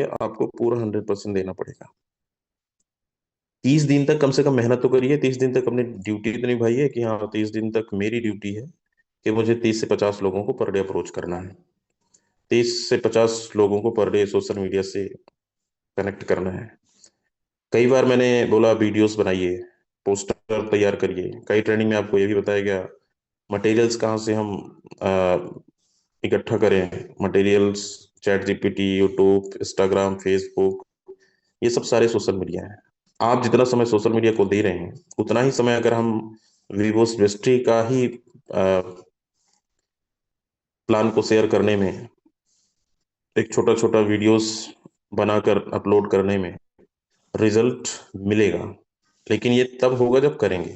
लिए आपको पूरा 100% देना पड़ेगा। 30 दिन तक कम से कम मेहनत तो करिए, 30 दिन तक अपनी ड्यूटी तो निभाइए कि हाँ 30 दिन तक मेरी ड्यूटी है कि मुझे 30 से 50 लोगों को पर डे अप्रोच करना है, 30 से 50 लोगों को पर डे सोशल मीडिया से कनेक्ट करना है। कई बार मैंने बोला वीडियोस बनाइए, पोस्टर तैयार करिए, कई ट्रेनिंग में आपको ये भी बताया गया मटेरियल्स कहाँ से हम इकट्ठा करें। Materials chat GPT, YouTube, Instagram, Facebook, ये सब सारे सोशल मीडिया हैं। आप जितना समय सोशल मीडिया को दे रहे हैं उतना ही समय अगर हम विवो इंडस्ट्री का ही प्लान को शेयर करने में, एक छोटा छोटा वीडियोस बनाकर अपलोड करने में रिजल्ट मिलेगा। लेकिन ये तब होगा जब करेंगे।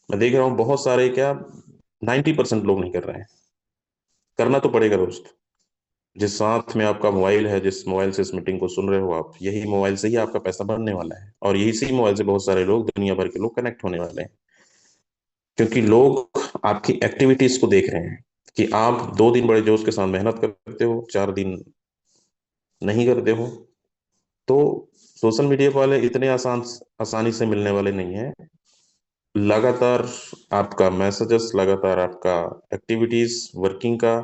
मैं देख रहा हूँ बहुत सारे क्या 90% लोग नहीं कर रहे हैं। करना तो पड़ेगा दोस्त। जिस साथ में आपका मोबाइल है, जिस मोबाइल से इस मीटिंग को सुन रहे हो आप, यही मोबाइल से ही आपका पैसा बनने वाला है, और यही सी मोबाइल से बहुत सारे लोग, दुनिया भर के लोग कनेक्ट होने वाले हैं। क्योंकि लोग आपकी एक्टिविटीज को देख रहे हैं कि आप 2 दिन बड़े जोश के साथ मेहनत करते हो, 4 दिन नहीं करते हो। तो सोशल मीडिया वाले इतने आसानी से मिलने वाले नहीं हैं। लगातार आपका मैसेजेस, लगातार आपका एक्टिविटीज, वर्किंग का,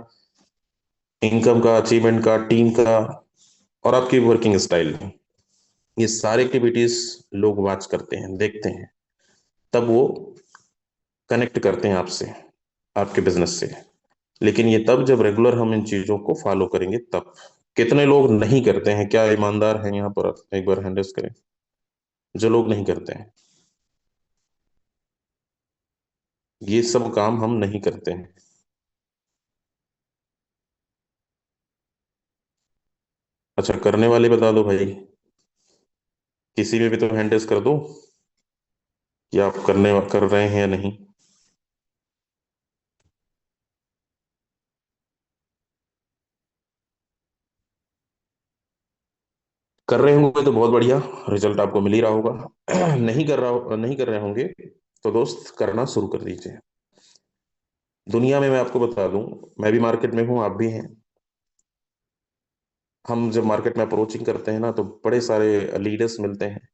इनकम का, अचीवमेंट का, टीम का, और आपकी वर्किंग स्टाइल, ये सारी एक्टिविटीज लोग वॉच करते हैं, देखते हैं। तब वो कनेक्ट करते हैं आपसे, आपके बिजनेस से। लेकिन ये तब जब रेगुलर हम इन चीजों को फॉलो करेंगे तब। कितने लोग नहीं करते हैं, क्या ईमानदार हैं यहाँ पर? एक बार हैंडल्स करें जो लोग नहीं करते हैं। ये सब काम हम नहीं करते हैं। अच्छा, करने वाले बता दो भाई, किसी में भी तो हैंडल्स कर दो कि आप कर रहे हैं या नहीं। कर रहे होंगे तो बहुत बढ़िया, रिजल्ट आपको मिल ही रहा होगा। नहीं कर रहे होंगे तो दोस्त करना शुरू कर दीजिए। दुनिया में मैं आपको बता दूं, मैं भी मार्केट में हूं, आप भी हैं। हम जब मार्केट में अप्रोचिंग करते हैं ना तो बड़े सारे लीडर्स मिलते हैं,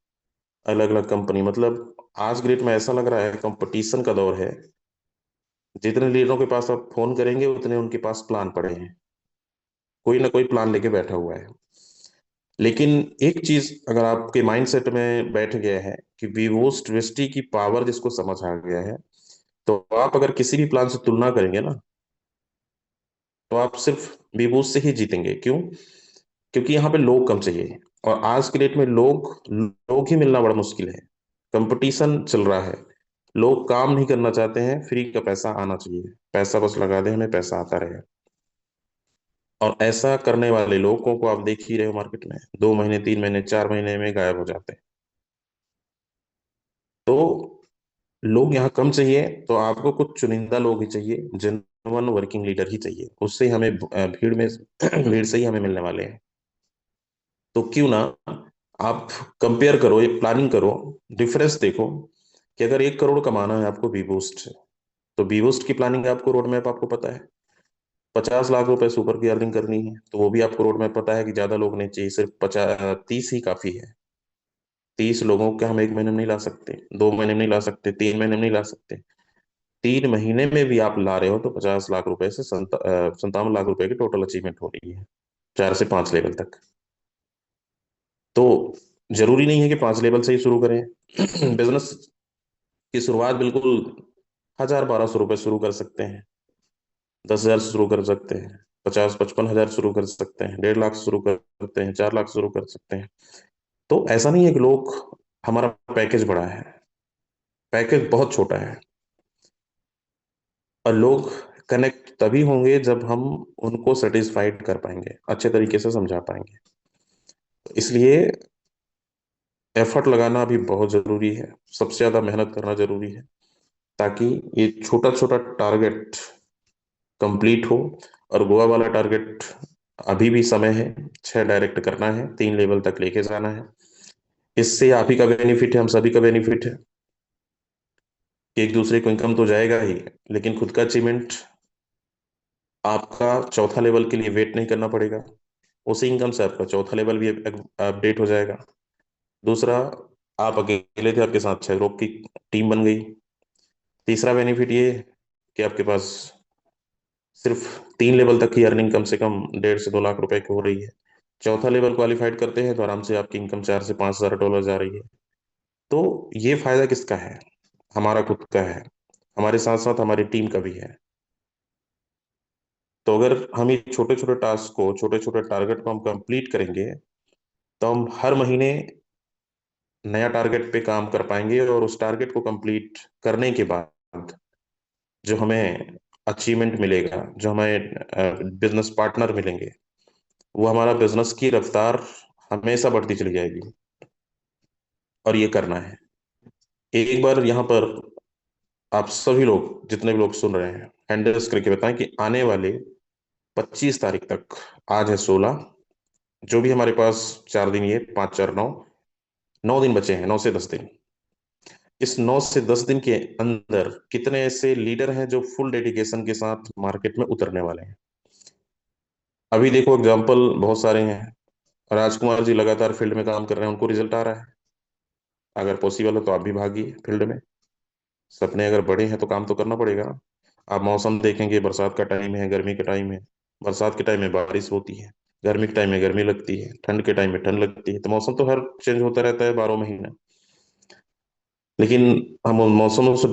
अलग अलग कंपनी। मतलब आज के डेट में ऐसा लग रहा है कंपटीशन का दौर है। जितने लीडरों के पास आप फोन करेंगे उतने उनके पास प्लान पड़े हैं, कोई ना कोई प्लान लेके बैठा हुआ है। लेकिन एक चीज अगर आपके माइंडसेट में बैठ गया है कि विवोस ट्विस्टी की पावर जिसको समझ आ गया है, तो आप अगर किसी भी प्लान से तुलना करेंगे ना, तो आप सिर्फ विवोस से ही जीतेंगे। क्यों? क्योंकि यहाँ पे लोग कम चाहिए, और आज के डेट में लोग लोग ही मिलना बड़ा मुश्किल है। कंपटीशन चल रहा है, लोग काम नहीं करना चाहते हैं, फ्री का पैसा आना चाहिए, पैसा बस लगा दे, हमें पैसा आता रहे। और ऐसा करने वाले लोगों को आप देख ही रहे हो मार्केट में, 2 महीने, 3 महीने, 4 महीने में गायब हो जाते हैं। तो लोग यहाँ कम चाहिए, तो आपको कुछ चुनिंदा लोग ही चाहिए, जेन्युइन वर्किंग लीडर ही चाहिए। उससे ही हमें भीड़ में भीड़ से ही हमें मिलने वाले हैं। तो क्यों ना आप कंपेयर करो, ये प्लानिंग करो, डिफरेंस देखो कि अगर 1 करोड़ कमाना है आपको बी बूस्ट से, तो बी बूस्ट की प्लानिंग आपको, रोड मैप आपको पता है। 50 लाख रुपए से ऊपर की अर्निंग करनी है तो वो भी आपको रोड मैप पता है कि ज्यादा लोग नहीं चाहिए, सिर्फ 30 ही काफी है। 30 लोगों के हम 1 महीने में नहीं ला सकते, 2 महीने में नहीं ला सकते, 3 महीने में नहीं ला सकते। 3 महीने में भी आप ला रहे हो तो 50 लाख रुपए से 57 लाख रुपए की टोटल अचीवमेंट हो रही है, 4 से 5 लेवल तक। तो जरूरी नहीं है कि 5 लेवल से ही शुरू करें। बिजनेस की शुरुआत बिल्कुल 1000, 1200 रुपये शुरू कर सकते हैं, 10,000 से शुरू कर सकते हैं, 50, 55 हजार शुरू कर सकते हैं, 1.5 लाख से शुरू कर सकते हैं, 4 लाख से शुरू कर सकते हैं। तो ऐसा नहीं है कि लोग, हमारा पैकेज बड़ा है, पैकेज बहुत छोटा है। और लोग कनेक्ट तभी होंगे जब हम उनको सेटिस्फाइड कर पाएंगे, अच्छे तरीके से समझा पाएंगे। इसलिए एफर्ट लगाना भी बहुत जरूरी है, सबसे ज्यादा मेहनत करना जरूरी है, ताकि ये छोटा छोटा टारगेट कंप्लीट हो। और गोवा वाला टारगेट अभी भी समय है, 6 डायरेक्ट करना है, 3 लेवल तक लेके जाना है। इससे आप ही का बेनिफिट है, हम सभी का बेनिफिट है कि एक दूसरे को इनकम तो जाएगा ही, लेकिन खुद का अचीवमेंट, आपका 4था लेवल के लिए वेट नहीं करना पड़ेगा। उसी इनकम से आपका चौथा लेवल भी अपडेट हो जाएगा। दूसरा, आप अकेले थे, आपके साथ 6 लोग की टीम बन गई। तीसरा बेनिफिट ये कि आपके पास सिर्फ 3 लेवल तक की अर्निंग कम से कम 1.5 से 2 लाख रुपए की हो रही है। चौथा लेवल क्वालिफाइड करते हैं तो आराम से आपकी इनकम $4 से 5 हज़ार जा रही है। तो ये फायदा किसका है? हमारा खुद का है, हमारे साथ साथ हमारी टीम का भी है। तो अगर हम ये छोटे छोटे टास्क को, छोटे छोटे टारगेट को हम कंप्लीट करेंगे, तो हम हर महीने नया टारगेट पे काम कर पाएंगे, और उस टारगेट को कंप्लीट करने के बाद जो हमें अचीवमेंट मिलेगा, जो हमें बिजनेस पार्टनर मिलेंगे, वो हमारा बिजनेस की रफ्तार हमेशा बढ़ती चली जाएगी। और ये करना है। एक बार यहाँ पर आप सभी लोग, जितने भी लोग सुन रहे हैं, हैंडल्स करके बताएं कि आने वाले 25 तारीख तक, आज है 16, जो भी हमारे पास 4 दिन, ये 5 4 9, 9 दिन बचे हैं, 9 से 10 दिन। इस 9 से 10 दिन के अंदर कितने ऐसे लीडर हैं जो फुल डेडिकेशन के साथ मार्केट में उतरने वाले हैं? अभी देखो एग्जाम्पल बहुत सारे हैं। राजकुमार जी लगातार फील्ड में काम कर रहे हैं, उनको रिजल्ट आ रहा है। अगर पॉसिबल हो तो आप भी भागिए फील्ड में। सपने अगर बड़े हैं तो काम तो करना पड़ेगा। आप मौसम देखेंगे, बरसात का टाइम है, गर्मी का टाइम है। बरसात के टाइम में बारिश होती है, गर्मी के टाइम में गर्मी लगती है, ठंड के टाइम में ठंड लगती है। तो मौसम तो हर चेंज होता रहता है 12 महीना। लेकिन हम उन मौसमों से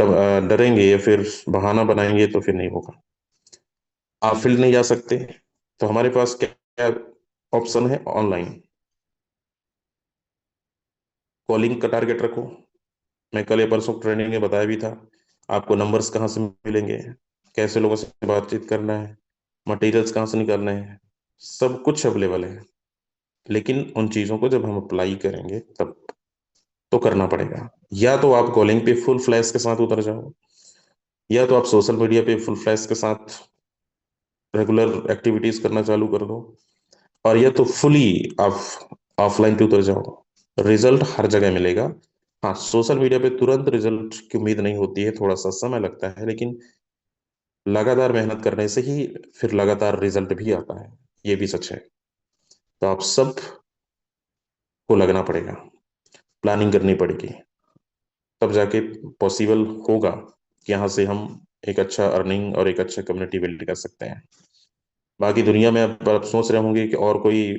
डरेंगे या फिर बहाना बनाएंगे तो फिर नहीं होगा। आप फील्ड नहीं जा सकते, तो हमारे पास क्या ऑप्शन है? ऑनलाइन कॉलिंग का टारगेट रखो। मैं कल या परसों ट्रेनिंग में बताया भी था, आपको नंबर्स कहाँ से मिलेंगे, कैसे लोगों से बातचीत करना है, मटेरियल्स कहाँ से निकालना है, सब कुछ अवेलेबल है। लेकिन उन चीज़ों को जब हम अप्लाई करेंगे तब तो करना पड़ेगा। या तो आप कॉलिंग पे फुल फ्लैश के साथ उतर जाओ, या तो आप सोशल मीडिया पे फुल फ्लैश के साथ रेगुलर एक्टिविटीज करना चालू कर दो, और या तो फुली आप ऑफलाइन पे उतर जाओ। रिजल्ट हर जगह मिलेगा। हाँ, सोशल मीडिया पे तुरंत रिजल्ट की उम्मीद नहीं होती है, थोड़ा सा समय लगता है, लेकिन लगातार मेहनत करने से ही फिर लगातार रिजल्ट भी आता है। ये भी सच है। तो आप सब को लगना पड़ेगा, प्लानिंग करनी पड़ेगी, तब जाके पॉसिबल होगा कि यहाँ से हम एक अच्छा अर्निंग और एक अच्छा कम्युनिटी बिल्ड कर सकते हैं। बाकी दुनिया में अब आप सोच रहे होंगे कि और कोई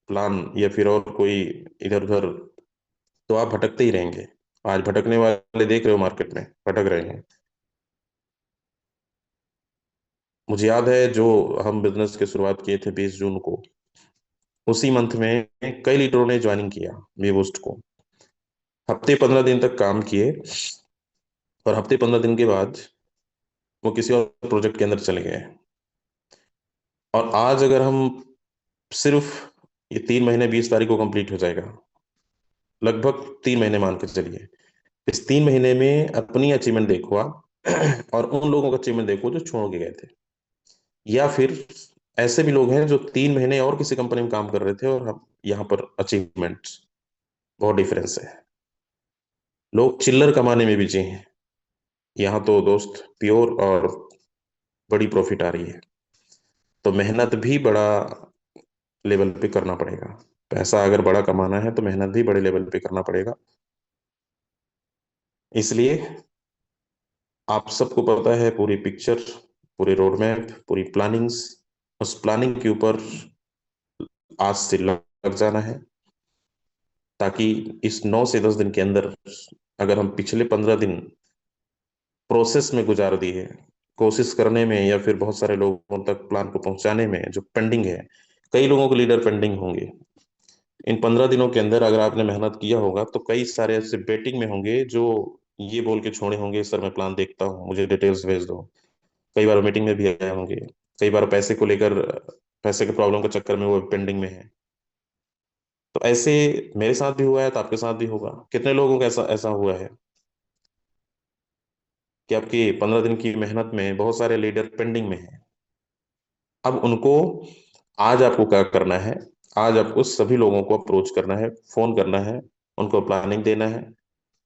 प्लान या फिर और कोई इधर उधर, तो आप भटकते ही रहेंगे। आज भटकने वाले देख रहे हो, मार्केट में भटक रहे हैं। मुझे याद है, जो हम बिजनेस की शुरुआत किए थे 20 जून को, उसी मंथ में कई लीडरों ने ज्वाइनिंग किया वीबूस्ट को। हफ्ते 15 दिन तक काम किए, और हफ्ते 15 दिन के बाद वो किसी और प्रोजेक्ट के अंदर चले गए। और आज अगर हम सिर्फ, ये 3 महीने 20 तारीख को कंप्लीट हो जाएगा, लगभग 3 महीने मान के चलिए। इस 3 महीने में अपनी अचीवमेंट देखो आप, और उन लोगों का अचीवमेंट देखो जो छोड़ के गए थे। या फिर ऐसे भी लोग हैं जो 3 महीने और किसी कंपनी में काम कर रहे थे, और हम यहाँ पर अचीवमेंट्स, बहुत डिफरेंस है। लोग चिल्लर कमाने में बिजी हैं, यहाँ तो दोस्त प्योर और बड़ी प्रॉफिट आ रही है। तो मेहनत भी बड़ा लेवल पे करना पड़ेगा। पैसा अगर बड़ा कमाना है तो मेहनत भी बड़े लेवल पे करना पड़ेगा। इसलिए आप सबको पता है पूरी पिक्चर, पूरी रोड मैप, पूरी प्लानिंग्स। उस प्लानिंग के ऊपर आज से लग जाना है, ताकि इस 9 से 10 दिन के अंदर, अगर हम पिछले 15 दिन प्रोसेस में गुजार दिए, कोशिश करने में या फिर बहुत सारे लोगों तक प्लान को पहुंचाने में, जो पेंडिंग है, कई लोगों को लीडर पेंडिंग होंगे। इन 15 दिनों के अंदर अगर आपने मेहनत किया होगा तो कई सारे ऐसे वेटिंग में होंगे जो ये बोल के छोड़े होंगे, सर मैं प्लान देखता हूँ, मुझे डिटेल्स भेज दो। कई बार मीटिंग में भी आए होंगे। कई बार पैसे को लेकर, पैसे के प्रॉब्लम के चक्कर में वो पेंडिंग में है। तो ऐसे मेरे साथ भी हुआ है, तो आपके साथ भी होगा। कितने लोगों का ऐसा ऐसा हुआ है कि आपकी 15 दिन की मेहनत में बहुत सारे लीडर पेंडिंग में हैं? अब उनको, आज आपको क्या करना है? आज आपको सभी लोगों को अप्रोच करना है, फोन करना है, उनको प्लानिंग देना है,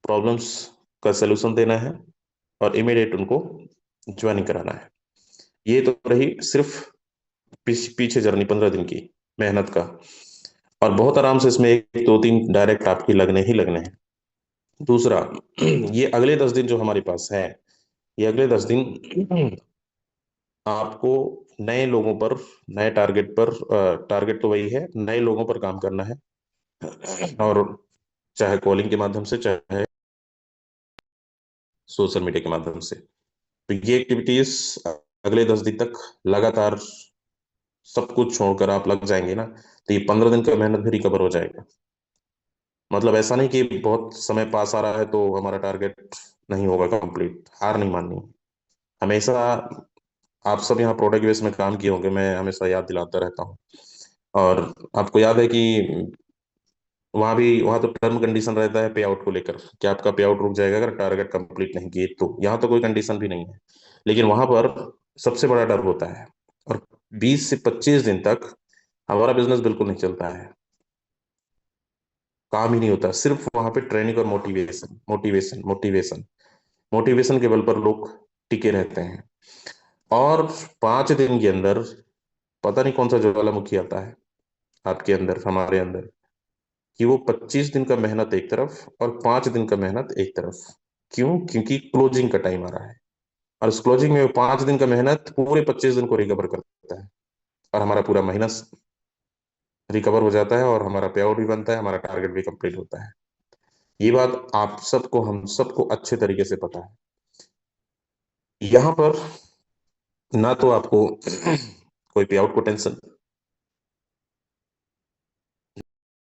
प्रॉब्लम्स का सलूशन देना है, और इमीडिएट उनको ज्वाइनिंग कराना है। ये तो रही सिर्फ पीछे जर्नी 15 दिन की। मेहनत का। और बहुत आराम से इसमें एक दो तीन डायरेक्ट आपकी लगने ही लगने हैं। दूसरा, ये अगले 10 दिन जो हमारे पास है, ये अगले 10 दिन आपको नए लोगों पर, नए टारगेट पर, टारगेट तो वही है, नए लोगों पर काम करना है। और चाहे कॉलिंग के माध्यम से, चाहे सोशल मीडिया के माध्यम से। तो ये एक्टिविटीज अगले 10 दिन तक लगातार, सब कुछ छोड़कर आप लग जाएंगे ना, तो ये 15 दिन का मेहनत भी रिकवर हो जाएगा। मतलब ऐसा नहीं कि बहुत समय पास आ रहा है तो हमारा टारगेट नहीं होगा कंप्लीट, हार नहीं माननी। हमेशा, आप सब यहाँ प्रोडक्ट बेस में काम किए होंगे, मैं हमेशा याद दिलाता रहता हूँ। और आपको याद है कि वहाँ तो टर्म कंडीशन रहता है पे आउट को लेकर, कि आपका पे आउट रुक जाएगा अगर टारगेट कंप्लीट नहीं किए। तो यहाँ तो कोई कंडीशन भी नहीं है, लेकिन वहां पर सबसे बड़ा डर होता है। और 20 से 25 दिन तक हमारा बिजनेस बिल्कुल नहीं चलता है, काम ही नहीं होता। सिर्फ वहां पे ट्रेनिंग और मोटिवेशन, मोटिवेशन, मोटिवेशन, मोटिवेशन के बल पर लोग टिके रहते हैं। और 5 दिन के अंदर पता नहीं कौन सा ज्वालामुखी आता है आपके अंदर, हमारे अंदर, कि वो 25 दिन का मेहनत एक तरफ और 5 दिन का मेहनत एक तरफ। क्यों? क्योंकि क्लोजिंग का टाइम आ रहा है, और उस क्लोजिंग में 5 दिन का मेहनत पूरे 25 दिन को रिकवर करता है, और हमारा पूरा महीना रिकवर हो जाता है, और हमारा पे आउट भी बनता है, हमारा टारगेट भी कंप्लीट होता है। ये बात आप सबको, हम सबको अच्छे तरीके से पता है। यहाँ पर ना तो आपको कोई पे आउट को टेंशन